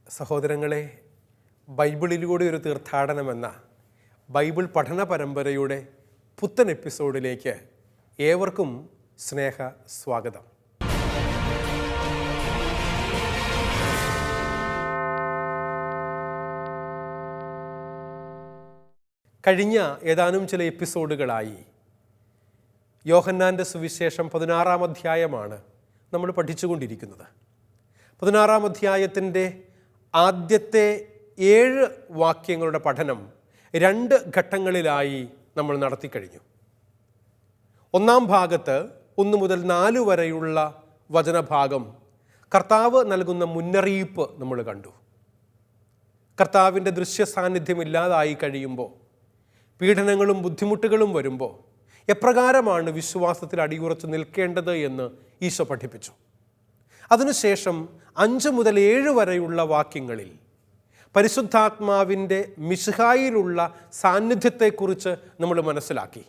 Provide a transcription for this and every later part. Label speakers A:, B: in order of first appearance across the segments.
A: സഹോദരങ്ങളെ, ബൈബിളിലൂടെ ഒരു തീർത്ഥാടനമെന്ന ബൈബിൾ പഠന പരമ്പരയുടെ പുത്തൻ എപ്പിസോഡിലേക്ക് ഏവർക്കും സ്നേഹ സ്വാഗതം. കഴിഞ്ഞ ഏതാനും ചില എപ്പിസോഡുകളായി യോഹന്നാൻ്റെ സുവിശേഷം 16-ാം അധ്യായമാണ് നമ്മൾ പഠിച്ചുകൊണ്ടിരിക്കുന്നത്. 16-ാം അധ്യായത്തിൻ്റെ ആദ്യത്തെ 7 വാക്യങ്ങളുടെ പഠനം 2 ഘട്ടങ്ങളിലായി നമ്മൾ നടത്തിക്കഴിഞ്ഞു. ഒന്നാം ഭാഗത്ത് 1 മുതൽ 4 വരെയുള്ള വചനഭാഗം കർത്താവ് നൽകുന്ന മുന്നറിയിപ്പ് നമ്മൾ കണ്ടു. കർത്താവിൻ്റെ ദൃശ്യ സാന്നിധ്യമില്ലാതായി കഴിയുമ്പോൾ, പീഡനങ്ങളും ബുദ്ധിമുട്ടുകളും വരുമ്പോൾ എപ്രകാരമാണ് വിശ്വാസത്തിൽ അടിയുറച്ച് നിൽക്കേണ്ടത് എന്ന് ഈശോ പഠിപ്പിച്ചു. അതിനുശേഷം 5 മുതൽ 7 വരെയുള്ള വാക്യങ്ങളിൽ പരിശുദ്ധാത്മാവിൻ്റെ മിശിഹായിലുള്ള സാന്നിധ്യത്തെക്കുറിച്ച് നമ്മൾ മനസ്സിലാക്കി.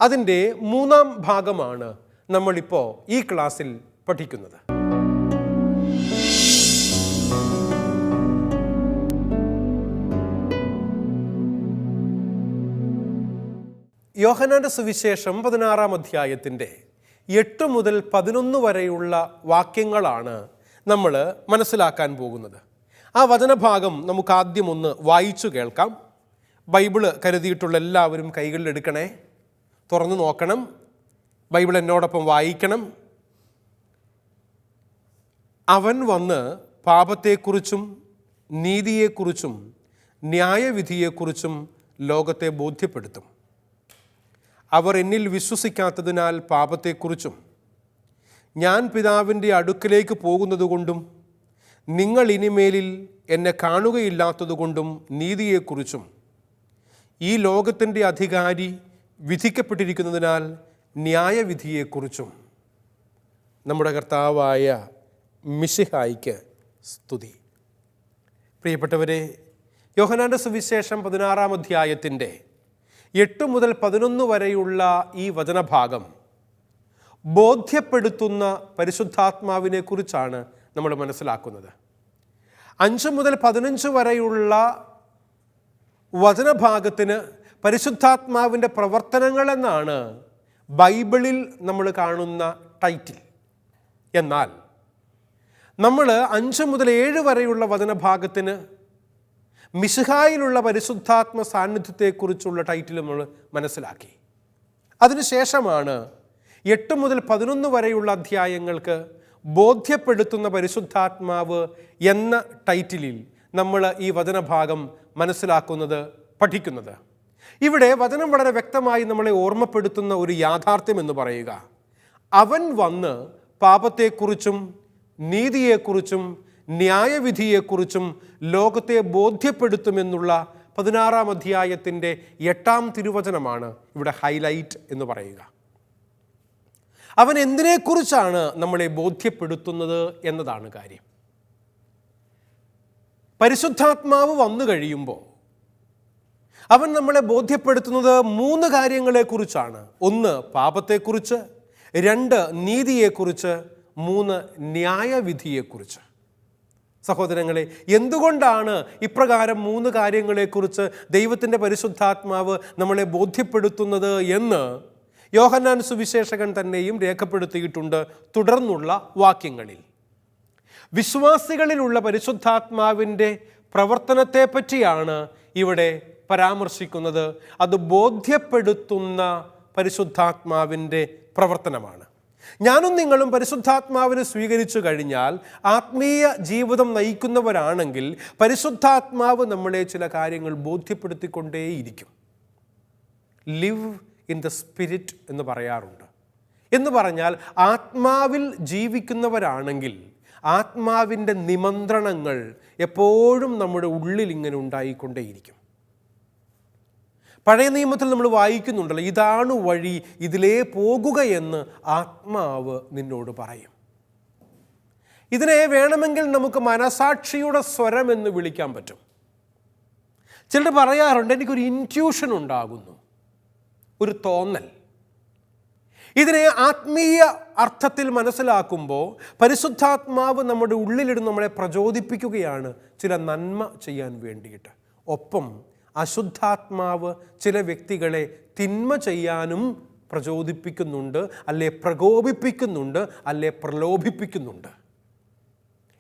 A: അതിൻ്റെ 3-ാം ഭാഗമാണ് നമ്മളിപ്പോൾ ഈ ക്ലാസ്സിൽ പഠിക്കുന്നത്. യോഹന്നാൻ്റെ സുവിശേഷം 16-ാം അധ്യായത്തിൻ്റെ 8 മുതൽ 11 വരെയുള്ള വാക്യങ്ങളാണ് നമ്മൾ മനസ്സിലാക്കാൻ പോകുന്നത്. ആ വചനഭാഗം നമുക്ക് ആദ്യം ഒന്ന് വായിച്ചു കേൾക്കാം. ബൈബിള് കരുതിയിട്ടുള്ള എല്ലാവരും കൈകളിലെടുക്കണേ, തുറന്നു നോക്കണം, ബൈബിൾ എന്നോടൊപ്പം വായിക്കണം. അവൻ വന്ന് പാപത്തെക്കുറിച്ചും നീതിയെക്കുറിച്ചും ന്യായവിധിയെക്കുറിച്ചും ലോകത്തെ ബോധ്യപ്പെടുത്തും. അവർ എന്നിൽ വിശ്വസിക്കാത്തതിനാൽ പാപത്തെക്കുറിച്ചും ഞാൻ പിതാവിൻ്റെ അടുക്കലേക്ക് പോകുന്നതുകൊണ്ടും നിങ്ങൾ ഇനിമേലിൽ എന്നെ കാണുകയില്ലാത്തതുകൊണ്ടും നീതിയെക്കുറിച്ചും ഈ ലോകത്തിൻ്റെ അധികാരി വിധിക്കപ്പെട്ടിരിക്കുന്നതിനാൽ ന്യായവിധിയെക്കുറിച്ചും. നമ്മുടെ കർത്താവായ മിശിഹായിക്ക് സ്തുതി. പ്രിയപ്പെട്ടവരെ, യോഹന്നാൻ്റെ സുവിശേഷം 16-ാം അധ്യായത്തിൻ്റെ 8 മുതൽ 11 വരെയുള്ള ഈ വചനഭാഗം ബോധ്യപ്പെടുത്തുന്ന പരിശുദ്ധാത്മാവിനെ കുറിച്ചാണ് നമ്മൾ മനസ്സിലാക്കുന്നത്. 5 മുതൽ 15 വരെയുള്ള വചനഭാഗത്തിന് പരിശുദ്ധാത്മാവിൻ്റെ പ്രവർത്തനങ്ങളെന്നാണ് ബൈബിളിൽ നമ്മൾ കാണുന്ന ടൈറ്റിൽ. എന്നാൽ നമ്മൾ 5 മുതൽ 7 വരെയുള്ള വചനഭാഗത്തിന് മിശിഹായിലുള്ള പരിശുദ്ധാത്മ സാന്നിധ്യത്തെക്കുറിച്ചുള്ള ടൈറ്റിൽ നമ്മൾ മനസ്സിലാക്കി. അതിനുശേഷമാണ് 8 മുതൽ 11 വരെയുള്ള അധ്യായങ്ങൾക്ക് ബോധ്യപ്പെടുത്തുന്ന പരിശുദ്ധാത്മാവ് എന്ന ടൈറ്റിലിൽ നമ്മൾ ഈ വചനഭാഗം മനസ്സിലാക്കുന്നത്, പഠിക്കുന്നത്. ഇവിടെ വചനം വളരെ വ്യക്തമായി നമ്മളെ ഓർമ്മപ്പെടുത്തുന്ന ഒരു യാഥാർത്ഥ്യം എന്ന് പറയുക, അവൻ വന്ന് പാപത്തെക്കുറിച്ചും നീതിയെക്കുറിച്ചും ന്യായവിധിയെക്കുറിച്ചും ലോകത്തെ ബോധ്യപ്പെടുത്തുമെന്നുള്ള 16-ാം അധ്യായത്തിൻ്റെ 8-ാം തിരുവചനമാണ് ഇവിടെ ഹൈലൈറ്റ് എന്ന് പറയുക. അവൻ എന്തിനെക്കുറിച്ചാണ് നമ്മളെ ബോധ്യപ്പെടുത്തുന്നത് എന്നതാണ് കാര്യം. പരിശുദ്ധാത്മാവ് വന്നു കഴിയുമ്പോൾ അവൻ നമ്മളെ ബോധ്യപ്പെടുത്തുന്നത് 3 കാര്യങ്ങളെക്കുറിച്ചാണ്. 1 പാപത്തെക്കുറിച്ച്, 2 നീതിയെക്കുറിച്ച്, 3 ന്യായവിധിയെക്കുറിച്ച്. സഹോദരങ്ങളെ, എന്തുകൊണ്ടാണ് ഇപ്രകാരം 3 കാര്യങ്ങളെക്കുറിച്ച് ദൈവത്തിൻ്റെ പരിശുദ്ധാത്മാവ് നമ്മളെ ബോധ്യപ്പെടുത്തുന്നത് എന്ന് യോഹന്നാൻ സുവിശേഷകൻ തന്നെയും രേഖപ്പെടുത്തിയിട്ടുണ്ട് തുടർന്നുള്ള വാക്യങ്ങളിൽ. വിശ്വാസികളിലുള്ള പരിശുദ്ധാത്മാവിൻ്റെ പ്രവർത്തനത്തെ പറ്റിയാണ് ഇവിടെ പരാമർശിക്കുന്നത്. അത് ബോധ്യപ്പെടുത്തുന്ന പരിശുദ്ധാത്മാവിൻ്റെ പ്രവർത്തനമാണ്. ഞാനും നിങ്ങളും പരിശുദ്ധാത്മാവിനെ സ്വീകരിച്ചു കഴിഞ്ഞാൽ, ആത്മീയ ജീവിതം നയിക്കുന്നവരാണെങ്കിൽ പരിശുദ്ധാത്മാവ് നമ്മളെ ചില കാര്യങ്ങൾ ബോധ്യപ്പെടുത്തിക്കൊണ്ടേയിരിക്കും. ലിവ് ഇൻ ദ സ്പിരിറ്റ് എന്ന് പറയാറുണ്ട്. എന്ന് പറഞ്ഞാൽ ആത്മാവിൽ ജീവിക്കുന്നവരാണെങ്കിൽ ആത്മാവിൻ്റെ നിമന്ത്രണങ്ങൾ എപ്പോഴും നമ്മുടെ ഉള്ളിൽ ഇങ്ങനെ ഉണ്ടായിക്കൊണ്ടേയിരിക്കും. പഴയ നിയമത്തിൽ നമ്മൾ വായിക്കുന്നുണ്ടല്ലോ, ഇതാണ് വഴി, ഇതിലേ പോകുകയെന്ന് ആത്മാവ് നിന്നോട് പറയും. ഇതിനെ വേണമെങ്കിൽ നമുക്ക് മനസാക്ഷിയുടെ സ്വരം എന്ന് വിളിക്കാൻ പറ്റും. ചിലർ പറയാറുണ്ട്, എനിക്കൊരു ഇൻറ്റ്യൂഷൻ ഉണ്ടാകുന്നു, ഒരു തോന്നൽ. ഇതിനെ ആത്മീയ അർത്ഥത്തിൽ മനസ്സിലാക്കുമ്പോൾ പരിശുദ്ധാത്മാവ് നമ്മുടെ ഉള്ളിലിരുന്ന് നമ്മളെ പ്രചോദിപ്പിക്കുകയാണ് ചില നന്മ ചെയ്യാൻ വേണ്ടിയിട്ട്. ഒപ്പം അശുദ്ധാത്മാവ് ചില വ്യക്തികളെ തിന്മ ചെയ്യാനും പ്രചോദിപ്പിക്കുന്നുണ്ട്, അല്ലെ പ്രകോപിപ്പിക്കുന്നുണ്ട്, അല്ലെ പ്രലോഭിപ്പിക്കുന്നുണ്ട്.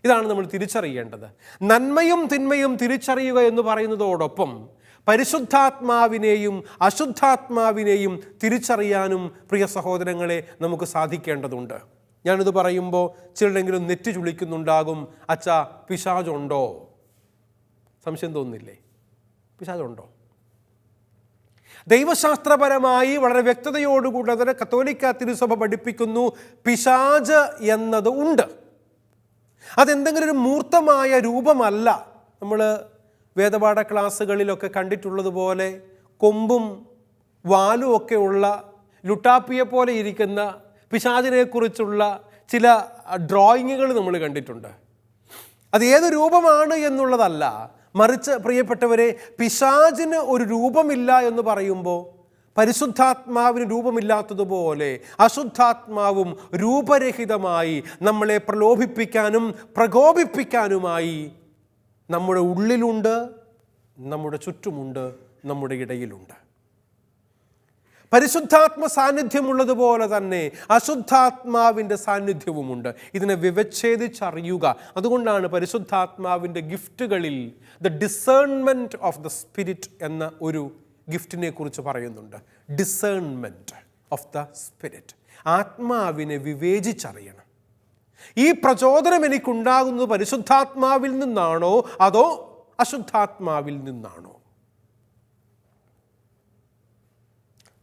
A: ഇതാണ് നമ്മൾ തിരിച്ചറിയേണ്ടത്. നന്മയും തിന്മയും തിരിച്ചറിയുക എന്ന് പറയുന്നതോടൊപ്പം പരിശുദ്ധാത്മാവിനെയും അശുദ്ധാത്മാവിനെയും തിരിച്ചറിയാനും പ്രിയ സഹോദരങ്ങളെ നമുക്ക് സാധിക്കേണ്ടതുണ്ട്. ഞാനിത് പറയുമ്പോൾ ചിലരെങ്കിലും നെറ്റി ചുളിക്കുന്നുണ്ടാകും, അച്ഛാ പിശാചുണ്ടോ? സംശയം തോന്നുന്നില്ലേ? പിശാചുണ്ടോ? ദൈവശാസ്ത്രപരമായി വളരെ വ്യക്തതയോടുകൂടി തന്നെ കത്തോലിക്ക തിരുസഭ പഠിപ്പിക്കുന്നു, പിശാച് എന്നത് ഉണ്ട്. അതെന്തെങ്കിലും ഒരു മൂർത്തമായ രൂപമല്ല. നമ്മൾ വേദപാഠ ക്ലാസ്സുകളിലൊക്കെ കണ്ടിട്ടുള്ളതുപോലെ കൊമ്പും വാലും ഒക്കെ ഉള്ള ലുട്ടാപ്പിയെ പോലെ ഇരിക്കുന്ന പിശാചിനെക്കുറിച്ചുള്ള ചില ഡ്രോയിങ്ങുകൾ നമ്മൾ കണ്ടിട്ടുണ്ട്. അത് ഏത് രൂപമാണ് എന്നുള്ളതല്ല, മറിച്ച് പ്രിയപ്പെട്ടവരെ, പിശാചിന് ഒരു രൂപമില്ല എന്ന് പറയുമ്പോൾ പരിശുദ്ധാത്മാവിന് രൂപമില്ലാത്തതുപോലെ അശുദ്ധാത്മാവും രൂപരഹിതമായി നമ്മളെ പ്രലോഭിപ്പിക്കാനും പ്രകോപിപ്പിക്കാനുമായി നമ്മുടെ ഉള്ളിലുണ്ട്, നമ്മുടെ ചുറ്റുമുണ്ട്, നമ്മുടെ ഇടയിലുണ്ട്. പരിശുദ്ധാത്മ സാന്നിധ്യമുള്ളതുപോലെ തന്നെ അശുദ്ധാത്മാവിൻ്റെ സാന്നിധ്യവുമുണ്ട്. ഇതിനെ വിവച്ഛേദിച്ചറിയുക. അതുകൊണ്ടാണ് പരിശുദ്ധാത്മാവിൻ്റെ ഗിഫ്റ്റുകളിൽ the discernment of the spirit എന്ന ഒരു ഗിഫ്റ്റിനെ കുറിച്ച് പറയുന്നുണ്ട്. Discernment of the spirit. ആത്മാവിനെ വിവേചിച്ചറിയണം. ഈ പ്രചോദനം എനിക്കുണ്ടാകുന്നത് പരിശുദ്ധാത്മാവിൽ നിന്നാണോ അതോ അശുദ്ധാത്മാവിൽ നിന്നാണോ?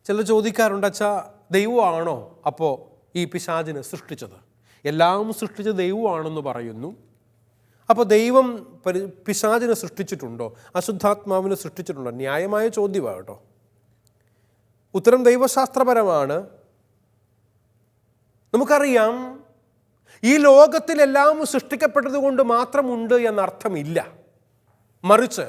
A: ചിലർ ചോദിക്കാറുണ്ട്, അച്ഛാ ദൈവമാണോ അപ്പോൾ ഈ പിശാചിനെ സൃഷ്ടിച്ചത്? എല്ലാം സൃഷ്ടിച്ച ദൈവമാണെന്ന് പറയുന്നു. അപ്പോൾ ദൈവം പിശാചിനെ സൃഷ്ടിച്ചിട്ടുണ്ടോ? അശുദ്ധാത്മാവിനെ സൃഷ്ടിച്ചിട്ടുണ്ടോ? ന്യായമായ ചോദ്യമാണ് കേട്ടോ. ഉത്തരം ദൈവശാസ്ത്രപരമാണ്. നമുക്കറിയാം, ഈ ലോകത്തിലെല്ലാം സൃഷ്ടിക്കപ്പെട്ടത് കൊണ്ട് മാത്രമുണ്ട് എന്നർത്ഥമില്ല. മറിച്ച്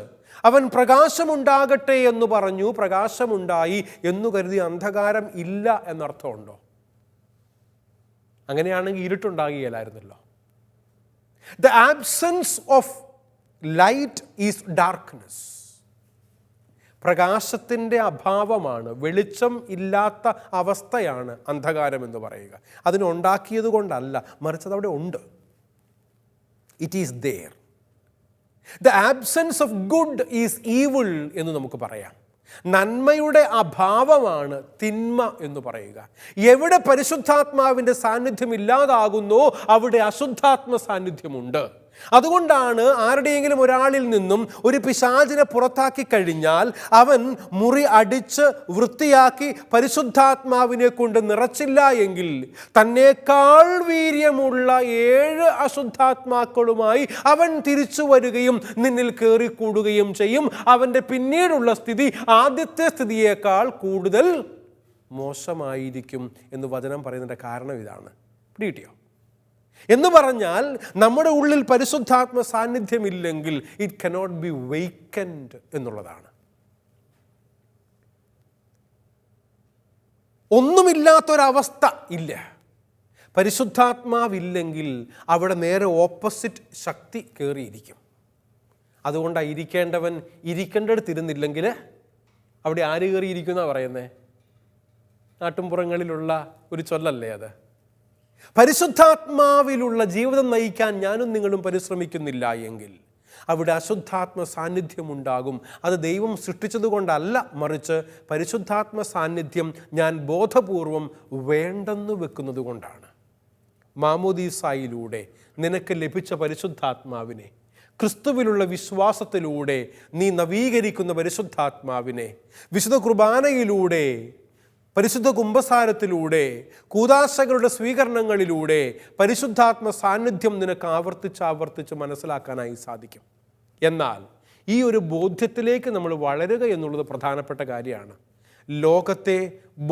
A: അവൻ പ്രകാശമുണ്ടാകട്ടെ എന്ന് പറഞ്ഞു, പ്രകാശമുണ്ടായി എന്നു കരുതി അന്ധകാരം ഇല്ല എന്നർത്ഥമുണ്ടോ? അങ്ങനെയാണെങ്കിൽ ഇരുട്ടുണ്ടാകുകയില്ലായിരുന്നല്ലോ. The absence of light is darkness. പ്രകാശത്തിൻ്റെ അഭാവമാണ്, വെളിച്ചം ഇല്ലാത്ത അവസ്ഥയാണ് അന്ധകാരം എന്ന് പറയുക. അതിനുണ്ടാക്കിയത് കൊണ്ടല്ല, മറിച്ച് അതവിടെ ഉണ്ട്. It is there. The absence of good is evil എന്ന് നമുക്ക് പറയാം. നന്മയുടെ അഭാവമാണ് തിന്മ എന്ന് പറയുക. എവിടെ പരിശുദ്ധാത്മാവിൻ്റെ സാന്നിധ്യം ഇല്ലാതാകുന്നോ അവിടെ അശുദ്ധാത്മ സാന്നിധ്യമുണ്ട്. അതുകൊണ്ടാണ് ആരുടെയെങ്കിലും ഒരാളിൽ നിന്നും ഒരു പിശാചിനെ പുറത്താക്കി കഴിഞ്ഞാൽ അവൻ മുറി അടിച്ച് വൃത്തിയാക്കി പരിശുദ്ധാത്മാവിനെ കൊണ്ട് നിറച്ചില്ല എങ്കിൽ തന്നേക്കാൾ വീര്യമുള്ള 7 അശുദ്ധാത്മാക്കളുമായി അവൻ തിരിച്ചു വരികയും നിന്നിൽ കയറിക്കൂടുകയും ചെയ്യും. അവൻ്റെ പിന്നീടുള്ള സ്ഥിതി ആദ്യത്തെ സ്ഥിതിയേക്കാൾ കൂടുതൽ മോശമായിരിക്കും എന്ന് വചനം പറയുന്നതിൻ്റെ കാരണം ഇതാണ്. പിടികിട്ടിയോ? എന്ന് പറഞ്ഞാൽ നമ്മുടെ ഉള്ളിൽ പരിശുദ്ധാത്മ സാന്നിധ്യമില്ലെങ്കിൽ ഇറ്റ് കനോട്ട് ബി വെയ്ക്കൻഡ് എന്നുള്ളതാണ്. ഒന്നുമില്ലാത്തൊരവസ്ഥ ഇല്ല. പരിശുദ്ധാത്മാവില്ലെങ്കിൽ അവിടെ നേരെ ഓപ്പോസിറ്റ് ശക്തി കയറിയിരിക്കും. അതുകൊണ്ടാണ് ഇരിക്കേണ്ടവൻ ഇരിക്കേണ്ടടുത്തിരുന്നില്ലെങ്കിൽ അവിടെ ആര് കയറിയിരിക്കുന്ന പറയുന്നേ? നാട്ടുംപുറങ്ങളിലുള്ള ഒരു ചൊല്ലല്ലേ അത്. പരിശുദ്ധാത്മാവിലുള്ള ജീവിതം നയിക്കാൻ ഞാനും നിങ്ങളും പരിശ്രമിക്കുന്നില്ല എങ്കിൽ അവിടെ അശുദ്ധാത്മ സാന്നിധ്യമുണ്ടാകും. അത് ദൈവം സൃഷ്ടിച്ചതുകൊണ്ടല്ല, മറിച്ച് പരിശുദ്ധാത്മ സാന്നിധ്യം ഞാൻ ബോധപൂർവം വേണ്ടെന്ന് വെക്കുന്നത് കൊണ്ടാണ്. മാമോദീസായിലൂടെ നിനക്ക് ലഭിച്ച പരിശുദ്ധാത്മാവിനെ, ക്രിസ്തുവിലുള്ള വിശ്വാസത്തിലൂടെ നീ നവീകരിക്കുന്ന പരിശുദ്ധാത്മാവിനെ, വിശുദ്ധ കുർബാനയിലൂടെ, പരിശുദ്ധ കുംഭസാരത്തിലൂടെ, കൂദാശകളുടെ സ്വീകരണങ്ങളിലൂടെ പരിശുദ്ധാത്മ സാന്നിധ്യം നിനക്ക് ആവർത്തിച്ച് മനസ്സിലാക്കാനായി സാധിക്കും. എന്നാൽ ഈ ഒരു ബോധ്യത്തിലേക്ക് നമ്മൾ വളരുക എന്നുള്ളത് പ്രധാനപ്പെട്ട കാര്യമാണ്. ലോകത്തെ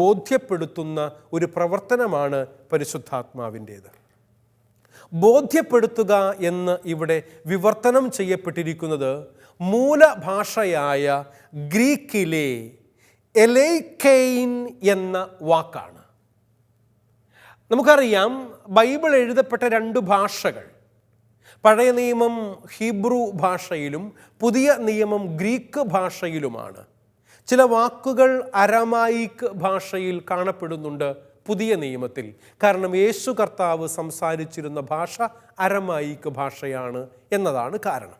A: ബോധ്യപ്പെടുത്തുന്ന ഒരു പ്രവർത്തനമാണ് പരിശുദ്ധാത്മാവിൻ്റേത്. ബോധ്യപ്പെടുത്തുക എന്ന് ഇവിടെ വിവർത്തനം ചെയ്യപ്പെട്ടിരിക്കുന്നത് മൂലഭാഷയായ ഗ്രീക്കിലെ എലൈക്കെയിൻ എന്ന വാക്കാണ്. നമുക്കറിയാം, ബൈബിൾ എഴുതപ്പെട്ട 2 ഭാഷകൾ, പഴയ നിയമം ഹീബ്രു ഭാഷയിലും പുതിയ നിയമം ഗ്രീക്ക് ഭാഷയിലുമാണ്. ചില വാക്കുകൾ അരമായിക് ഭാഷയിൽ കാണപ്പെടുന്നുണ്ട് പുതിയ നിയമത്തിൽ. കാരണം യേശു കർത്താവ് സംസാരിച്ചിരുന്ന ഭാഷ അരമായിക് ഭാഷയാണ് എന്നതാണ് കാരണം.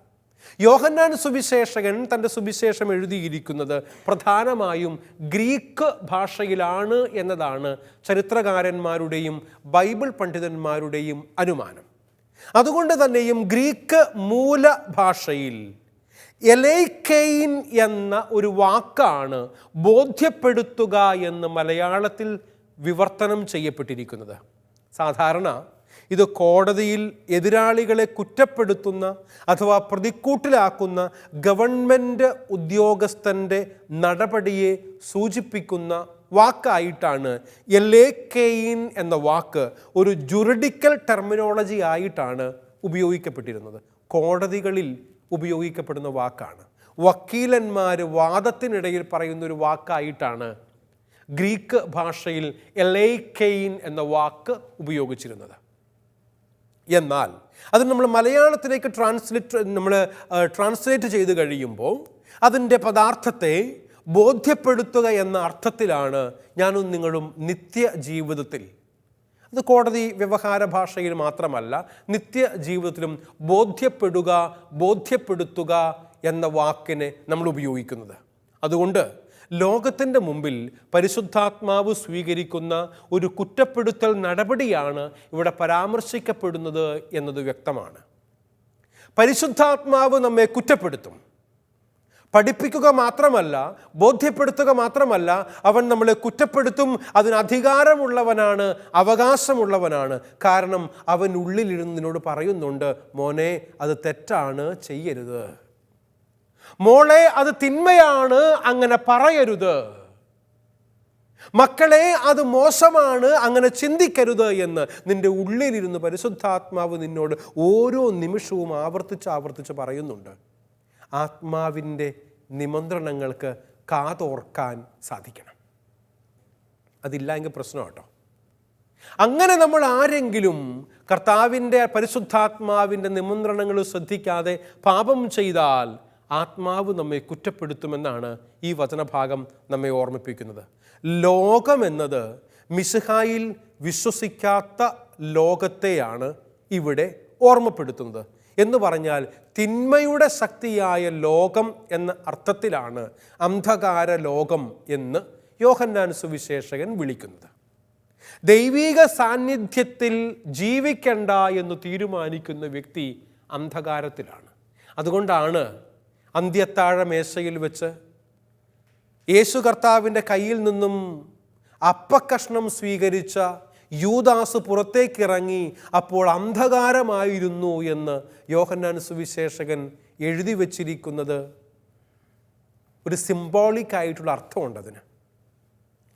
A: യോഹന്നാൻ സുവിശേഷകൻ തൻ്റെ സുവിശേഷം എഴുതിയിരിക്കുന്നത് പ്രധാനമായും ഗ്രീക്ക് ഭാഷയിലാണ് എന്നതാണ് ചരിത്രകാരന്മാരുടെയും ബൈബിൾ പണ്ഡിതന്മാരുടെയും അനുമാനം. അതുകൊണ്ട് തന്നെയും ഗ്രീക്ക് മൂലഭാഷയിൽ എലൈക്കെയിൻ എന്ന ഒരു വാക്കാണ് ബോധ്യപ്പെടുത്തുക എന്ന് മലയാളത്തിൽ വിവർത്തനം ചെയ്യപ്പെട്ടിരിക്കുന്നത്. സാധാരണ ഇത് കോടതിയിൽ എതിരാളികളെ കുറ്റപ്പെടുത്തുന്ന അഥവാ പ്രതിക്കൂട്ടിലാക്കുന്ന ഗവൺമെൻറ് ഉദ്യോഗസ്ഥൻ്റെ നടപടിയെ സൂചിപ്പിക്കുന്ന വാക്കായിട്ടാണ് എലേക്കെയിൻ എന്ന വാക്ക് ഒരു ജുറിഡിക്കൽ ടെർമിനോളജി ആയിട്ടാണ് ഉപയോഗിക്കപ്പെട്ടിരുന്നത്. കോടതികളിൽ ഉപയോഗിക്കപ്പെടുന്ന വാക്കാണ്. വക്കീലന്മാർ വാദത്തിനിടയിൽ പറയുന്നൊരു വാക്കായിട്ടാണ് ഗ്രീക്ക് ഭാഷയിൽ എലേക്കെയിൻ എന്ന വാക്ക് ഉപയോഗിച്ചിരുന്നത്. എന്നാൽ അത് നമ്മൾ മലയാളത്തിലേക്ക് ട്രാൻസ്ലേറ്റ് ചെയ്ത് കഴിയുമ്പോൾ അതിൻ്റെ പദാർത്ഥത്തെ ബോധ്യപ്പെടുത്തുക എന്ന അർത്ഥത്തിലാണ് ഞാനും നിങ്ങളും നിത്യജീവിതത്തിൽ, അത് കോടതി വ്യവഹാര ഭാഷയിൽ മാത്രമല്ല, നിത്യജീവിതത്തിലും ബോധ്യപ്പെടുക, ബോധ്യപ്പെടുത്തുക എന്ന വാക്കിനെ നമ്മൾ ഉപയോഗിക്കുന്നത്. അതുകൊണ്ട് ലോകത്തിൻ്റെ മുമ്പിൽ പരിശുദ്ധാത്മാവ് സ്വീകരിക്കുന്ന ഒരു കുറ്റപ്പെടുത്തൽ നടപടിയാണ് ഇവിടെ പരാമർശിക്കപ്പെടുന്നത് എന്നത് വ്യക്തമാണ്. പരിശുദ്ധാത്മാവ് നമ്മെ കുറ്റപ്പെടുത്തും. പഠിപ്പിക്കുക മാത്രമല്ല, ബോധ്യപ്പെടുത്തുക മാത്രമല്ല, അവൻ നമ്മളെ കുറ്റപ്പെടുത്തും. അതിന് അധികാരമുള്ളവനാണ്, അവകാശമുള്ളവനാണ്. കാരണം അവൻ ഉള്ളിലിരുന്ന് നിന്നോട് പറയുന്നുണ്ട്, മോനെ അത് തെറ്റാണ്, ചെയ്യരുത്. മോളെ അത് തിന്മയാണ്, അങ്ങനെ പറയരുത്. മക്കളെ അത് മോശമാണ്, അങ്ങനെ ചിന്തിക്കരുത് എന്ന് നിന്റെ ഉള്ളിലിരുന്ന് പരിശുദ്ധാത്മാവ് നിന്നോട് ഓരോ നിമിഷവും ആവർത്തിച്ച് പറയുന്നുണ്ട്. ആത്മാവിൻ്റെ നിമന്ത്രണങ്ങൾക്ക് കാതോർക്കാൻ സാധിക്കണം. അതില്ല എങ്കിൽ പ്രശ്നം കേട്ടോ. അങ്ങനെ നമ്മൾ ആരെങ്കിലും കർത്താവിൻ്റെ പരിശുദ്ധാത്മാവിൻ്റെ നിമന്ത്രണങ്ങൾ ശ്രദ്ധിക്കാതെ പാപം ചെയ്താൽ ആത്മാവ് നമ്മെ കുറ്റപ്പെടുത്തുമെന്നാണ് ഈ വചനഭാഗം നമ്മെ ഓർമ്മിപ്പിക്കുന്നത്. ലോകമെന്നത് മിശിഹായിൽ വിശ്വസിക്കാത്ത ലോകത്തെയാണ് ഇവിടെ ഓർമ്മപ്പെടുത്തുന്നത്. എന്ന് പറഞ്ഞാൽ തിന്മയുടെ ശക്തിയായ ലോകം എന്ന അർത്ഥത്തിലാണ് അന്ധകാര ലോകം എന്ന് യോഹന്നാൻ സുവിശേഷകൻ വിളിക്കുന്നത്. ദൈവിക സാന്നിധ്യത്തിൽ ജീവിക്കണ്ട എന്ന് തീരുമാനിക്കുന്ന വ്യക്തി അന്ധകാരത്തിലാണ്. അതുകൊണ്ടാണ് അന്ത്യത്താഴ മേശയിൽ വെച്ച് യേശു കർത്താവിൻ്റെ കയ്യിൽ നിന്നും അപ്പക്കഷ്ണം സ്വീകരിച്ച യൂദാസ് പുറത്തേക്കിറങ്ങി അപ്പോൾ അന്ധകാരമായിരുന്നു എന്ന് യോഹന്നാൻ സുവിശേഷകൻ എഴുതി വച്ചിരിക്കുന്നത്. ഒരു സിംബോളിക് ആയിട്ടുള്ള അർത്ഥമുണ്ട് അതിന്.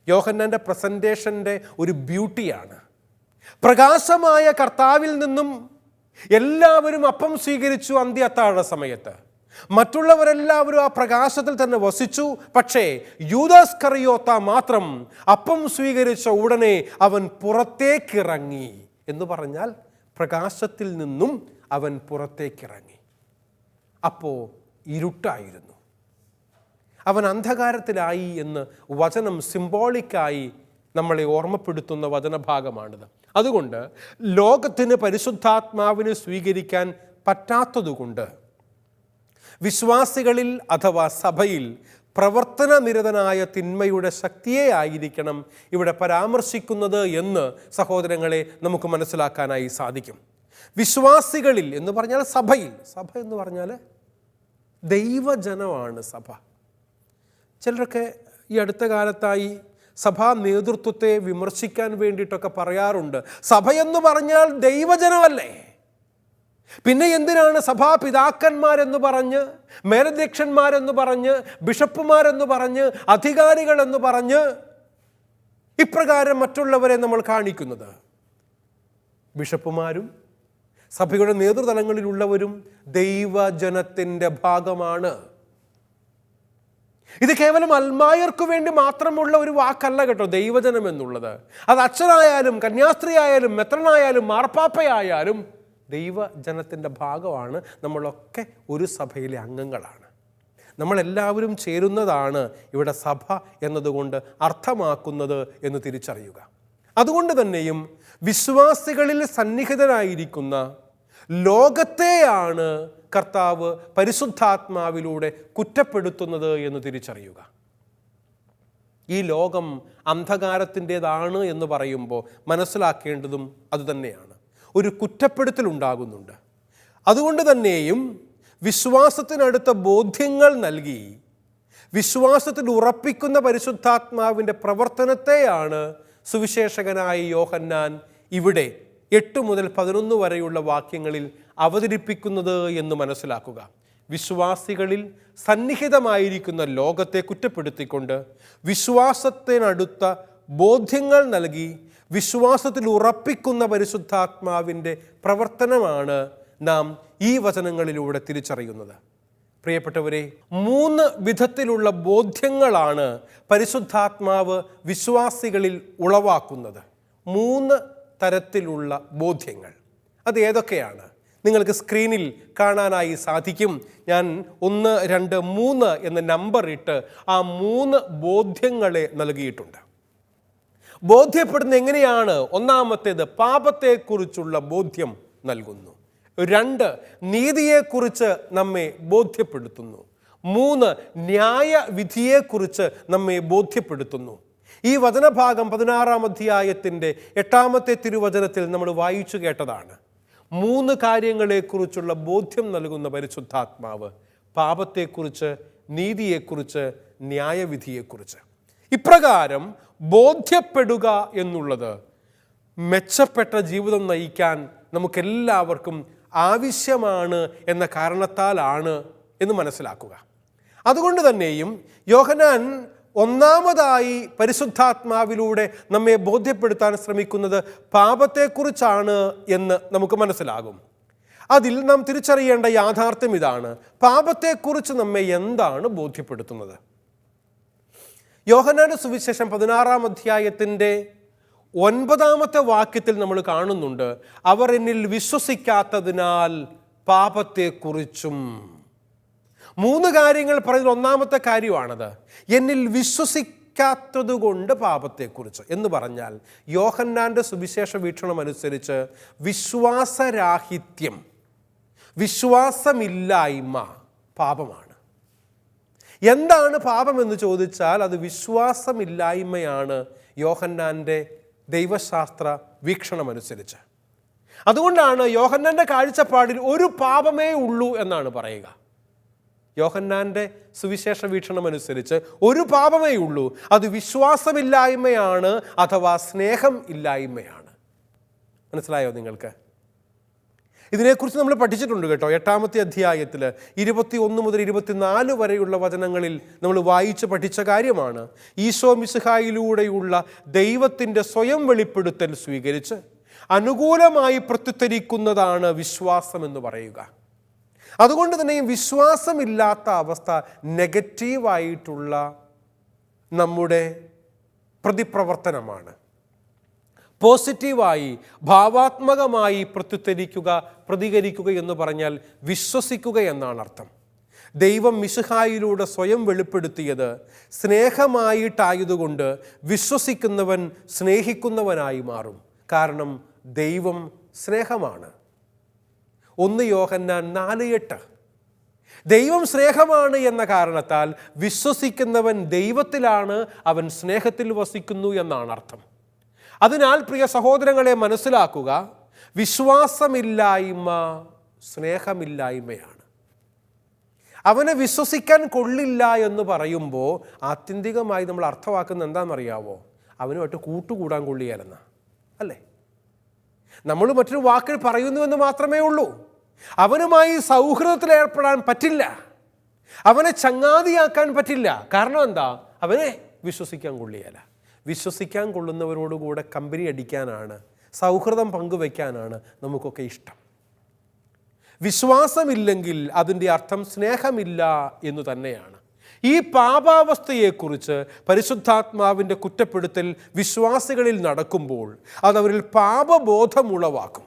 A: യോഹന്നാൻ്റെ പ്രസൻറ്റേഷൻ്റെ ഒരു ബ്യൂട്ടിയാണ്. പ്രകാശമായ കർത്താവിൽ നിന്നും എല്ലാവരും അപ്പം സ്വീകരിച്ചു അന്ത്യത്താഴ സമയത്ത്. മറ്റുള്ളവരെല്ലാവരും ആ പ്രകാശത്തിൽ തന്നെ വസിച്ചു. പക്ഷേ യൂദാസ് കറിയോത്ത മാത്രം അപ്പം സ്വീകരിച്ച ഉടനെ അവൻ പുറത്തേക്കിറങ്ങി. എന്ന് പറഞ്ഞാൽ പ്രകാശത്തിൽ നിന്നും അവൻ പുറത്തേക്കിറങ്ങി. അപ്പോൾ ഇരുട്ടായിരുന്നു, അവൻ അന്ധകാരത്തിലായി എന്ന് വചനം സിംബോളിക്കായി നമ്മളെ ഓർമ്മപ്പെടുത്തുന്ന വചനഭാഗമാണിത്. അതുകൊണ്ട് ലോകത്തിന് പരിശുദ്ധാത്മാവിനെ സ്വീകരിക്കാൻ പറ്റാത്തതുകൊണ്ട് വിശ്വാസികളിൽ അഥവാ സഭയിൽ പ്രവർത്തന നിരതനായ തിന്മയുടെ ശക്തിയെ ആയിരിക്കണം ഇവിടെ പരാമർശിക്കുന്നത് എന്ന് സഹോദരങ്ങളെ നമുക്ക് മനസ്സിലാക്കാനായി സാധിക്കും. വിശ്വാസികളിൽ എന്ന് പറഞ്ഞാൽ സഭയിൽ, സഭ എന്ന് പറഞ്ഞാൽ ദൈവജനമാണ് സഭ. ചിലരൊക്കെ ഈ അടുത്ത കാലത്തായി സഭാ നേതൃത്വത്തെ വിമർശിക്കാൻ വേണ്ടിയിട്ടൊക്കെ പറയാറുണ്ട്, സഭയെന്ന് പറഞ്ഞാൽ ദൈവജനമല്ലേ, പിന്നെ എന്തിനാണ് സഭാപിതാക്കന്മാരെന്ന് പറഞ്ഞ്, മേലധ്യക്ഷന്മാരെന്ന് പറഞ്ഞ്, ബിഷപ്പുമാരെന്ന് പറഞ്ഞ്, അധികാരികളെന്ന് പറഞ്ഞ് ഇപ്രകാരം മറ്റുള്ളവരെ നമ്മൾ കാണിക്കുന്നത്? ബിഷപ്പുമാരും സഭയുടെ നേതൃതലങ്ങളിലുള്ളവരും ദൈവജനത്തിൻ്റെ ഭാഗമാണ്. ഇത് കേവലം അൽമായർക്ക് വേണ്ടി മാത്രമുള്ള ഒരു വാക്കല്ല കേട്ടോ ദൈവജനം എന്നുള്ളത്. അത് അച്ഛനായാലും കന്യാസ്ത്രീയായാലും മെത്രനായാലും മാർപ്പാപ്പയായാലും ദൈവജനത്തിൻ്റെ ഭാഗമാണ്. നമ്മളൊക്കെ ഒരു സഭയിലെ അംഗങ്ങളാണ്. നമ്മളെല്ലാവരും ചേരുന്നതാണ് ഇവിടെ സഭ എന്നതുകൊണ്ട് അർത്ഥമാക്കുന്നത് എന്ന് തിരിച്ചറിയുക. അതുകൊണ്ട് തന്നെയും വിശ്വാസികളിൽ സന്നിഹിതനായിരിക്കുന്ന ലോകത്തെയാണ് കർത്താവ് പരിശുദ്ധാത്മാവിലൂടെ കുറ്റപ്പെടുത്തുന്നത് എന്ന് തിരിച്ചറിയുക. ഈ ലോകം അന്ധകാരത്തിൻ്റെതാണ് എന്ന് പറയുമ്പോൾ മനസ്സിലാക്കേണ്ടതും അതുതന്നെയാണ്. ഒരു കുറ്റപ്പെടുത്തൽ ഉണ്ടാകുന്നുണ്ട്. അതുകൊണ്ട് തന്നെയും വിശ്വാസത്തിനടുത്ത ബോധ്യങ്ങൾ നൽകി വിശ്വാസത്തിൽ ഉറപ്പിക്കുന്ന പരിശുദ്ധാത്മാവിൻ്റെ പ്രവർത്തനത്തെയാണ് സുവിശേഷകനായ യോഹന്നാൻ ഇവിടെ 8 മുതൽ 11 വരെയുള്ള വാക്യങ്ങളിൽ അവതരിപ്പിക്കുന്നത് എന്ന് മനസ്സിലാക്കുക. വിശ്വാസികളിൽ സന്നിഹിതമായിരിക്കുന്ന ലോകത്തെ കുറ്റപ്പെടുത്തിക്കൊണ്ട് വിശ്വാസത്തിനടുത്ത ബോധ്യങ്ങൾ നൽകി വിശ്വാസത്തിൽ ഉറപ്പിക്കുന്ന പരിശുദ്ധാത്മാവിൻ്റെ പ്രവർത്തനമാണ് നാം ഈ വചനങ്ങളിലൂടെ തിരിച്ചറിയുന്നത്. പ്രിയപ്പെട്ടവരെ, 3 വിധത്തിലുള്ള ബോധ്യങ്ങളാണ് പരിശുദ്ധാത്മാവ് വിശ്വാസികളിൽ ഉളവാക്കുന്നത്. 3 തരത്തിലുള്ള ബോധ്യങ്ങൾ. അത് ഏതൊക്കെയാണ്? നിങ്ങൾക്ക് സ്ക്രീനിൽ കാണാനായി സാധിക്കും. ഞാൻ 1, 2, 3 എന്ന നമ്പർ ഇട്ട് ആ 3 ബോധ്യങ്ങളെ നൽകിയിട്ടുണ്ട്. ബോധ്യപ്പെടുന്ന എങ്ങനെയാണ്? ഒന്നാമത്തേത് പാപത്തെക്കുറിച്ചുള്ള ബോധ്യം നൽകുന്നു. 2 നീതിയെക്കുറിച്ച് നമ്മെ ബോധ്യപ്പെടുത്തുന്നു. 3 ന്യായവിധിയെക്കുറിച്ച് നമ്മെ ബോധ്യപ്പെടുത്തുന്നു. ഈ വചനഭാഗം 16-ാം അധ്യായത്തിൻ്റെ 8-ാമത്തെ തിരുവചനത്തിൽ നമ്മൾ വായിച്ചു കേട്ടതാണ്. 3 കാര്യങ്ങളെക്കുറിച്ചുള്ള ബോധ്യം നൽകുന്ന പരിശുദ്ധാത്മാവ്: പാപത്തെക്കുറിച്ച്, നീതിയെക്കുറിച്ച്, ന്യായവിധിയെക്കുറിച്ച്. ഇപ്രകാരം ബോധ്യപ്പെടുക എന്നുള്ളത് മെച്ചപ്പെട്ട ജീവിതം നയിക്കാൻ നമുക്കെല്ലാവർക്കും ആവശ്യമാണ് എന്ന കാരണത്താലാണ് എന്ന് മനസ്സിലാക്കുക. അതുകൊണ്ട് തന്നെയും യോഹന്നാൻ ഒന്നാമതായി പരിശുദ്ധാത്മാവിലൂടെ നമ്മെ ബോധ്യപ്പെടുത്താൻ ശ്രമിക്കുന്നത് പാപത്തെക്കുറിച്ചാണ് എന്ന് നമുക്ക് മനസ്സിലാകും. അതിൽ നാം തിരിച്ചറിയേണ്ട യാഥാർത്ഥ്യം ഇതാണ്: പാപത്തെക്കുറിച്ച് നമ്മെ എന്താണ് ബോധ്യപ്പെടുത്തുന്നത്? യോഹന്നാന്റെ സുവിശേഷം 16-ാം അധ്യായത്തിൻ്റെ 9-ാമത്തെ വാക്യത്തിൽ നമ്മൾ കാണുന്നുണ്ട്, അവർ എന്നിൽ വിശ്വസിക്കാത്തതിനാൽ പാപത്തെക്കുറിച്ചും. 3 കാര്യങ്ങൾ പറയുന്ന ഒന്നാമത്തെ കാര്യമാണത്. എന്നിൽ വിശ്വസിക്കാത്തതുകൊണ്ട് പാപത്തെക്കുറിച്ച് എന്ന് പറഞ്ഞാൽ യോഹന്നാന്റെ സുവിശേഷ വീക്ഷണം അനുസരിച്ച് വിശ്വാസരാഹിത്യം, വിശ്വാസമില്ലായ്മ പാപമാണ്. എന്താണ് പാപമെന്ന് ചോദിച്ചാൽ അത് വിശ്വാസമില്ലായ്മയാണ് യോഹന്നാന്റെ ദൈവശാസ്ത്ര വീക്ഷണമനുസരിച്ച്. അതുകൊണ്ടാണ് യോഹന്നാന്റെ കാഴ്ചപ്പാടിൽ ഒരു പാപമേ ഉള്ളൂ എന്നാണ് പറയുക. യോഹന്നാന്റെ സുവിശേഷ വീക്ഷണമനുസരിച്ച് ഒരു പാപമേ ഉള്ളൂ, അത് വിശ്വാസമില്ലായ്മയാണ് അഥവാ സ്നേഹം ഇല്ലായ്മയാണ്. മനസ്സിലായോ നിങ്ങൾക്ക്? ഇതിനെക്കുറിച്ച് നമ്മൾ പഠിച്ചിട്ടുണ്ട് കേട്ടോ. 8-ാമത്തെ അധ്യായത്തിൽ 21 മുതൽ 24 വരെയുള്ള വചനങ്ങളിൽ നമ്മൾ വായിച്ച് പഠിച്ച കാര്യമാണ്. ഈശോ മിശിഹായിലൂടെയുള്ള ദൈവത്തിൻ്റെ സ്വയം വെളിപ്പെടുത്തൽ സ്വീകരിച്ച് അനുകൂലമായി പ്രത്യുത്തരിക്കുന്നതാണ് വിശ്വാസം എന്ന് പറയുക. അതുകൊണ്ട് തന്നെ വിശ്വാസമില്ലാത്ത അവസ്ഥ നെഗറ്റീവായിട്ടുള്ള നമ്മുടെ പ്രതിപ്രവർത്തനമാണ്. പോസിറ്റീവായി ഭാവാത്മകമായി പ്രതികരിക്കുക എന്ന് പറഞ്ഞാൽ വിശ്വസിക്കുക എന്നാണ് അർത്ഥം. ദൈവം മിശിഹായിലൂടെ സ്വയം വെളിപ്പെടുത്തിയത് സ്നേഹമായിട്ടായതുകൊണ്ട് വിശ്വസിക്കുന്നവൻ സ്നേഹിക്കുന്നവനായി മാറും. കാരണം ദൈവം സ്നേഹമാണ്. 1 യോഹന്നാൻ 4:8. ദൈവം സ്നേഹമാണ് എന്ന കാരണത്താൽ വിശ്വസിക്കുന്നവൻ ദൈവത്തിലാണ്, അവൻ സ്നേഹത്തിൽ വസിക്കുന്നു എന്നാണ് അർത്ഥം. അതിനാൽ പ്രിയ സഹോദരങ്ങളെ, മനസ്സിലാക്കുക, വിശ്വാസമില്ലായ്മ സ്നേഹമില്ലായ്മയാണ്. അവനെ വിശ്വസിക്കാൻ കൊള്ളില്ല എന്ന് പറയുമ്പോൾ ആത്യന്തികമായി നമ്മൾ അർത്ഥമാക്കുന്നത് എന്താണെന്നറിയാവോ? അവനുമായിട്ട് കൂട്ടുകൂടാൻ കൊള്ളിയാലെന്ന അല്ലേ? നമ്മൾ മറ്റൊരു വാക്കിൽ പറയുന്നുവെന്ന് മാത്രമേ ഉള്ളൂ. അവനുമായി സൗഹൃദത്തിൽ ഏർപ്പെടാൻ പറ്റില്ല, അവനെ ചങ്ങാതിയാക്കാൻ പറ്റില്ല. കാരണം എന്താ? അവനെ വിശ്വസിക്കാൻ കൊള്ളിയല്ല. വിശ്വസിക്കാൻ കൊള്ളുന്നവരോടുകൂടെ കമ്പനി അടിക്കാനാണ്, സൗഹൃദം പങ്കുവയ്ക്കാനാണ് നമുക്കൊക്കെ ഇഷ്ടം. വിശ്വാസമില്ലെങ്കിൽ അതിൻ്റെ അർത്ഥം സ്നേഹമില്ല എന്ന് തന്നെയാണ്. ഈ പാപാവസ്ഥയെക്കുറിച്ച് പരിശുദ്ധാത്മാവിൻ്റെ കുറ്റപ്പെടുത്തൽ വിശ്വാസികളിൽ നടക്കുമ്പോൾ അതവരിൽ പാപബോധമുളവാക്കും.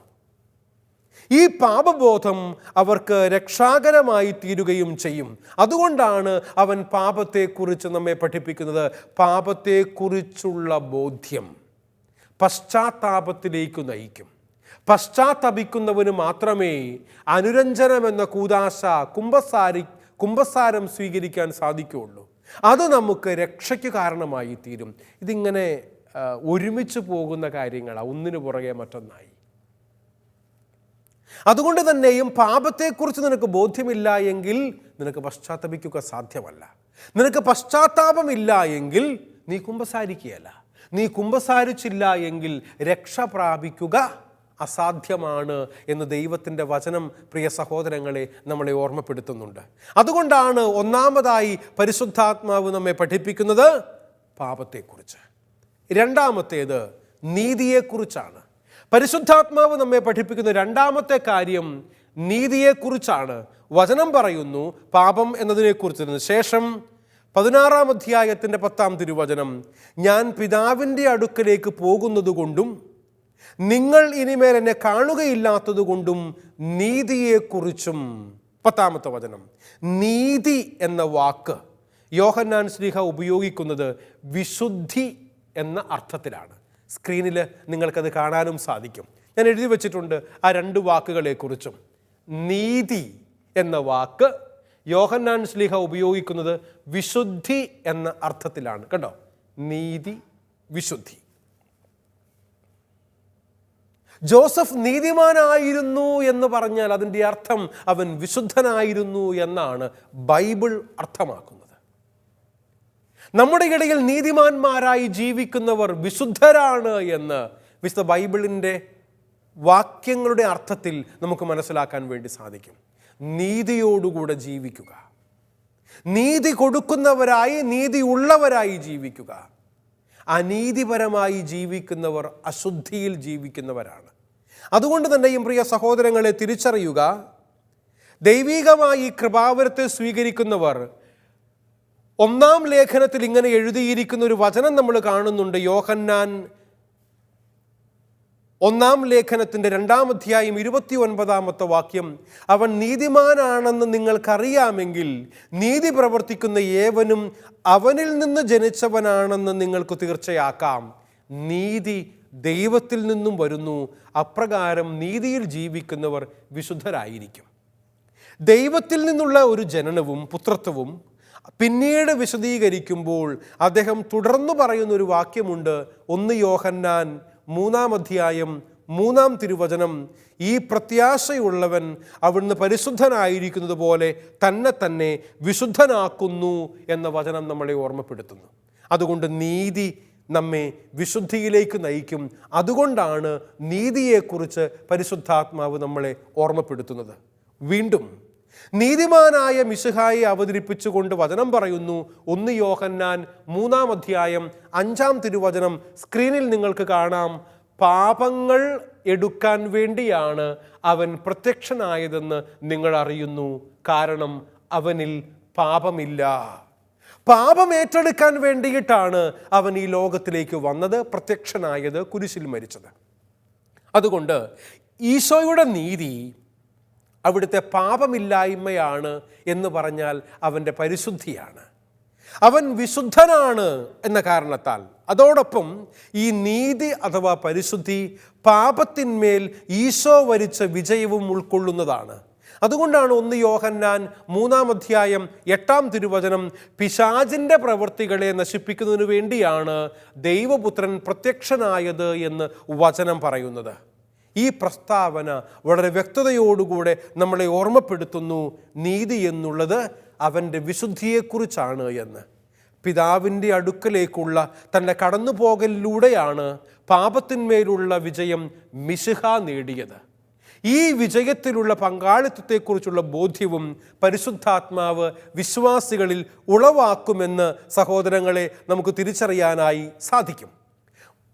A: ഈ പാപബോധം അവർക്ക് രക്ഷാകരമായി തീരുകയും ചെയ്യും. അതുകൊണ്ടാണ് അവൻ പാപത്തെക്കുറിച്ച് നമ്മെ പഠിപ്പിക്കുന്നത്. പാപത്തെക്കുറിച്ചുള്ള ബോധ്യം പശ്ചാത്താപത്തിലേക്ക് നയിക്കും. പശ്ചാത്തപിക്കുന്നവന് മാത്രമേ അനുരഞ്ജനമെന്ന കൂദാശ കുമ്പസാരം സ്വീകരിക്കാൻ സാധിക്കുകയുള്ളൂ. അത് നമുക്ക് രക്ഷയ്ക്ക് കാരണമായി തീരും. ഇതിങ്ങനെ ഒരുമിച്ച് പോകുന്ന കാര്യങ്ങളാണ്, ഒന്നിനു പുറകെ മറ്റൊന്നായി. അതുകൊണ്ട് തന്നെയും പാപത്തെക്കുറിച്ച് നിനക്ക് ബോധ്യമില്ല എങ്കിൽ നിനക്ക് പശ്ചാത്തപിക്കുക സാധ്യമല്ല. നിനക്ക് പശ്ചാത്താപമില്ല എങ്കിൽ നീ കുമ്പസാരിക്കുകയല്ല. നീ കുമ്പസാരിച്ചില്ല എങ്കിൽ രക്ഷ പ്രാപിക്കുക അസാധ്യമാണ് എന്ന് ദൈവത്തിൻ്റെ വചനം പ്രിയ സഹോദരങ്ങളെ നമ്മളെ ഓർമ്മപ്പെടുത്തുന്നുണ്ട്. അതുകൊണ്ടാണ് ഒന്നാമതായി പരിശുദ്ധാത്മാവ് നമ്മെ പഠിപ്പിക്കുന്നത് പാപത്തെക്കുറിച്ച്. രണ്ടാമത്തേത് നീതിയെക്കുറിച്ചാണ്. പരിശുദ്ധാത്മാവ് നമ്മെ പഠിപ്പിക്കുന്ന രണ്ടാമത്തെ കാര്യം നീതിയെക്കുറിച്ചാണ്. വചനം പറയുന്നു പാപം എന്നതിനെക്കുറിച്ച്. ശേഷം 16-ാം അധ്യായത്തിൻ്റെ 10-ാം തിരുവചനം, ഞാൻ പിതാവിൻ്റെ അടുക്കലേക്ക് പോകുന്നതുകൊണ്ടും നിങ്ങൾ ഇനിമേൽ എന്നെ കാണുകയില്ലാത്തതുകൊണ്ടും നീതിയെക്കുറിച്ചും. 10-ാമത്തെ വചനം, നീതി എന്ന വാക്ക് യോഹന്നാൻ ശ്ലീഹ ഉപയോഗിക്കുന്നത് വിശുദ്ധി എന്ന അർത്ഥത്തിലാണ്. സ്ക്രീനിൽ നിങ്ങൾക്കത് കാണാനും സാധിക്കും. ഞാൻ എഴുതി വച്ചിട്ടുണ്ട് ആ രണ്ട് വാക്കുകളെക്കുറിച്ചും. നീതി എന്ന വാക്ക് യോഹന്നാൻ ശ്ലീഹ ഉപയോഗിക്കുന്നത് വിശുദ്ധി എന്ന അർത്ഥത്തിലാണ്. കണ്ടോ, നീതി, വിശുദ്ധി. ജോസഫ് നീതിമാനായിരുന്നു എന്ന് പറഞ്ഞാൽ അതിൻ്റെ അർത്ഥം അവൻ വിശുദ്ധനായിരുന്നു എന്നാണ് ബൈബിൾ അർത്ഥമാക്കുന്നത്. നമ്മുടെ ഇടയിൽ നീതിമാന്മാരായി ജീവിക്കുന്നവർ വിശുദ്ധരാണ് എന്ന് വിശുദ്ധ ബൈബിളിൻ്റെ വാക്യങ്ങളുടെ അർത്ഥത്തിൽ നമുക്ക് മനസ്സിലാക്കാൻ വേണ്ടി സാധിക്കും. നീതിയോടുകൂടെ ജീവിക്കുക, നീതി കൊടുക്കുന്നവരായി, നീതി ഉള്ളവരായി ജീവിക്കുക. അനീതിപരമായി ജീവിക്കുന്നവർ അശുദ്ധിയിൽ ജീവിക്കുന്നവരാണ്. അതുകൊണ്ട് തന്നെയും പ്രിയ സഹോദരങ്ങളെ തിരിച്ചറിയുക, ദൈവികമായി കൃപാവരത്തെ സ്വീകരിക്കുന്നവർ 1-ാം ലേഖനത്തിൽ ഇങ്ങനെ എഴുതിയിരിക്കുന്ന ഒരു വചനം നമ്മൾ കാണുന്നുണ്ട്. യോഹന്നാൻ 1-ാം ലേഖനത്തിൻ്റെ 2-ാം അധ്യായം 29-ാമത്തെ വാക്യം, അവൻ നീതിമാനാണെന്ന് നിങ്ങൾക്കറിയാമെങ്കിൽ നീതി പ്രവർത്തിക്കുന്ന ഏവനും അവനിൽ നിന്ന് ജനിച്ചവനാണെന്ന് നിങ്ങൾക്ക് തീർച്ചയാക്കാം. നീതി ദൈവത്തിൽ നിന്നും വരുന്നു, അപ്രകാരം നീതിയിൽ ജീവിക്കുന്നവർ വിശുദ്ധരായിരിക്കും. ദൈവത്തിൽ നിന്നുള്ള ഒരു ജനനവും പുത്രത്വവും പിന്നീട് വിശദീകരിക്കുമ്പോൾ അദ്ദേഹം തുടർന്നു പറയുന്ന ഒരു വാക്യമുണ്ട്. 1 യോഹന്നാൻ 3-ാം അധ്യായം 3-ാം തിരുവചനം, ഈ പ്രത്യാശയുള്ളവൻ അവിടുന്ന് പരിശുദ്ധനായിരിക്കുന്നത് പോലെ തന്നെ വിശുദ്ധനാക്കുന്നു എന്ന വചനം നമ്മളെ ഓർമ്മപ്പെടുത്തുന്നു. അതുകൊണ്ട് നീതി നമ്മെ വിശുദ്ധിയിലേക്ക് നയിക്കും. അതുകൊണ്ടാണ് നീതിയെക്കുറിച്ച് പരിശുദ്ധാത്മാവ് നമ്മളെ ഓർമ്മപ്പെടുത്തുന്നത്. വീണ്ടും നീതിമാനായ മിശിഹായെ അവതരിപ്പിച്ചുകൊണ്ട് വചനം പറയുന്നു. 1 യോഹന്നാൻ 3-ാം അധ്യായം 5-ാം തിരുവചനം സ്ക്രീനിൽ നിങ്ങൾക്ക് കാണാം. പാപങ്ങൾ എടുക്കാൻ വേണ്ടിയാണ് അവൻ പ്രത്യക്ഷനായതെന്ന് നിങ്ങൾ അറിയുന്നു, കാരണം അവനിൽ പാപമില്ല. പാപം ഏറ്റെടുക്കാൻ വേണ്ടിയിട്ടാണ് അവൻ ഈ ലോകത്തിലേക്ക് വന്നത്, പ്രത്യക്ഷനായത്, കുരിശിൽ മരിച്ചത്. അതുകൊണ്ട് ഈശോയുടെ നീതി അവിടുത്തെ പാപമില്ലായ്മയാണ് എന്ന് പറഞ്ഞാൽ അവൻ്റെ പരിശുദ്ധിയാണ്. അവൻ വിശുദ്ധനാണ് എന്ന കാരണത്താൽ അതോടൊപ്പം ഈ നീതി അഥവാ പരിശുദ്ധി പാപത്തിന്മേൽ ഈശോ വരിച്ച വിജയവും ഉൾക്കൊള്ളുന്നതാണ്. അതുകൊണ്ടാണ് 1 യോഹന്നാൻ 3-ാം അധ്യായം 8-ാം തിരുവചനം, പിശാചിൻ്റെ പ്രവൃത്തികളെ നശിപ്പിക്കുന്നതിന് വേണ്ടിയാണ് ദൈവപുത്രൻ പ്രത്യക്ഷനായത് എന്ന് വചനം പറയുന്നത്. ഈ പ്രസ്താവന വളരെ വ്യക്തതയോടുകൂടെ നമ്മളെ ഓർമ്മപ്പെടുത്തുന്നു നീതി എന്നുള്ളത് അവൻ്റെ വിശുദ്ധിയെക്കുറിച്ചാണ് എന്ന്. പിതാവിൻ്റെ അടുക്കലേക്കുള്ള തൻ്റെ കടന്നുപോകലിലൂടെയാണ് പാപത്തിന്മേലുള്ള വിജയം മിശിഹ നേടിയത്. ഈ വിജയത്തിലുള്ള പങ്കാളിത്തത്തെക്കുറിച്ചുള്ള ബോധ്യവും പരിശുദ്ധാത്മാവ് വിശ്വാസികളിൽ ഉളവാക്കുമെന്ന് സഹോദരങ്ങളെ നമുക്ക് തിരിച്ചറിയാനായി സാധിക്കും.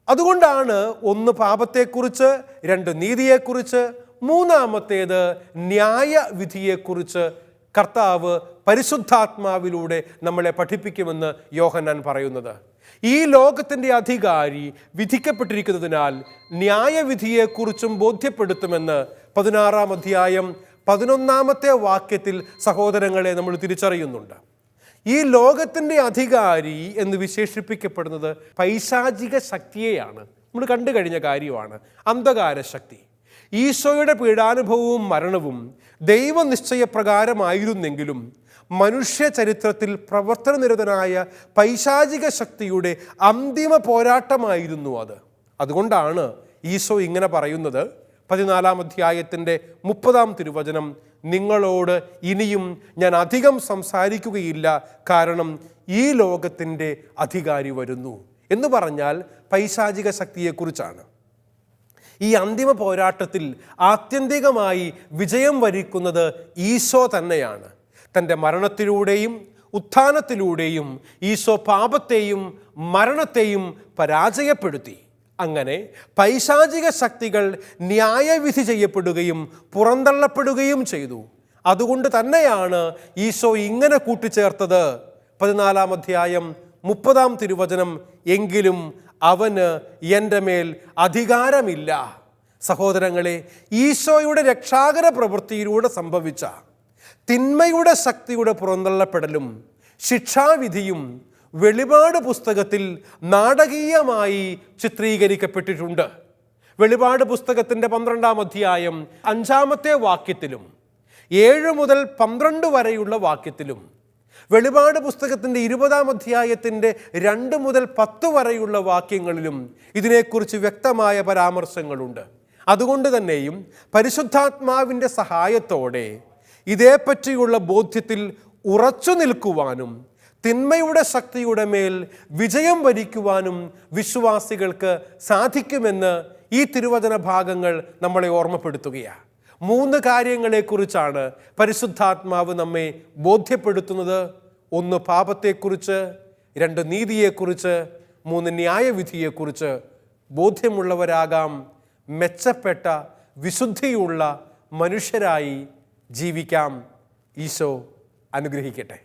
A: അതുകൊണ്ടാണ് 1 പാപത്തെക്കുറിച്ച്, 2 നീതിയെക്കുറിച്ച്, 3-ാമത്തേത് ന്യായവിധിയെക്കുറിച്ച് കർത്താവ് പരിശുദ്ധാത്മാവിലൂടെ നമ്മളെ പഠിപ്പിക്കുമെന്ന് യോഹന്നാൻ പറയുന്നത്. ഈ ലോകത്തിൻ്റെ അധികാരി വിധിക്കപ്പെട്ടിരിക്കുന്നതിനാൽ ന്യായവിധിയെക്കുറിച്ചും ബോധ്യപ്പെടുത്തുമെന്ന് 16-ാം അധ്യായം 11-ാമത്തെ വാക്യത്തിൽ സഹോദരങ്ങളെ നമ്മൾ തിരിച്ചറിയുന്നുണ്ട്. ഈ ലോകത്തിൻ്റെ അധികാരി എന്ന് വിശേഷിപ്പിക്കപ്പെടുന്നത് പൈശാചിക ശക്തിയെയാണ്. നമ്മൾ കണ്ടു കഴിഞ്ഞ കാര്യമാണ് അന്ധകാര ശക്തി. ഈശോയുടെ പീഡാനുഭവവും മരണവും ദൈവനിശ്ചയപ്രകാരമായിരുന്നെങ്കിലും മനുഷ്യ ചരിത്രത്തിൽ പ്രവർത്തനനിരതനായ പൈശാചിക ശക്തിയുടെ അന്തിമ പോരാട്ടമായിരുന്നു അത്. അതുകൊണ്ടാണ് ഈശോ ഇങ്ങനെ പറയുന്നത്, 14-ാം അധ്യായത്തിൻ്റെ 30-ാം തിരുവചനം, നിങ്ങളോട് ഇനിയും ഞാൻ അധികം സംസാരിക്കുകയില്ല, കാരണം ഈ ലോകത്തിൻ്റെ അധികാരി വരുന്നു എന്ന് പറഞ്ഞാൽ പൈശാചിക ശക്തിയെക്കുറിച്ചാണ്. ഈ അന്തിമ പോരാട്ടത്തിൽ ആത്യന്തികമായി വിജയം വരിക്കുന്നത് ഈശോ തന്നെയാണ്. തൻ്റെ മരണത്തിലൂടെയും ഉത്ഥാനത്തിലൂടെയും ഈശോ പാപത്തെയും മരണത്തെയും പരാജയപ്പെടുത്തി. അങ്ങനെ പൈശാചിക ശക്തികൾ ന്യായവിധി ചെയ്യപ്പെടുകയും പുറന്തള്ളപ്പെടുകയും ചെയ്തു. അതുകൊണ്ട് തന്നെയാണ് ഈശോ ഇങ്ങനെ കൂട്ടിച്ചേർത്തത്, 14-ാം അധ്യായം 30-ാം തിരുവചനം, എങ്കിലും അവന് എൻ്റെ മേൽ അധികാരമില്ല. സഹോദരങ്ങളെ, ഈശോയുടെ രക്ഷാകര പ്രവൃത്തിയിലൂടെ സംഭവിച്ച തിന്മയുടെ ശക്തിയുടെ പുറന്തള്ളപ്പെടലും ശിക്ഷാവിധിയും വെളിപാട് പുസ്തകത്തിൽ നാടകീയമായി ചിത്രീകരിക്കപ്പെട്ടിട്ടുണ്ട്. വെളിപാട് പുസ്തകത്തിൻ്റെ 12-ാം അധ്യായം 5-ാമത്തെ വാക്യത്തിലും 7 മുതൽ 12 വരെയുള്ള വാക്യത്തിലും, വെളിപാട് പുസ്തകത്തിൻ്റെ 20-ാം അധ്യായത്തിൻ്റെ 2 മുതൽ 10 വരെയുള്ള വാക്യങ്ങളിലും ഇതിനെക്കുറിച്ച് വ്യക്തമായ പരാമർശങ്ങളുണ്ട്. അതുകൊണ്ട് തന്നെയും പരിശുദ്ധാത്മാവിൻ്റെ സഹായത്തോടെ ഇതേപ്പറ്റിയുള്ള ബോധ്യത്തിൽ ഉറച്ചു നിൽക്കുവാനും തിന്മയുടെ ശക്തിയുടെ മേൽ വിജയം വരിക്കുവാനും വിശ്വാസികൾക്ക് സാധിക്കുമെന്ന് ഈ തിരുവചന ഭാഗങ്ങൾ നമ്മളെ ഓർമ്മപ്പെടുത്തുകയാണ്. 3 കാര്യങ്ങളെക്കുറിച്ചാണ് പരിശുദ്ധാത്മാവ് നമ്മെ ബോധ്യപ്പെടുത്തുന്നത്. 1 പാപത്തെക്കുറിച്ച്, 2 നീതിയെക്കുറിച്ച്, 3 ന്യായവിധിയെക്കുറിച്ച്. ബോധ്യമുള്ളവരാകാം, മെച്ചപ്പെട്ട വിശുദ്ധിയുള്ള മനുഷ്യരായി ജീവിക്കാം. ഈശോ അനുഗ്രഹിക്കട്ടെ.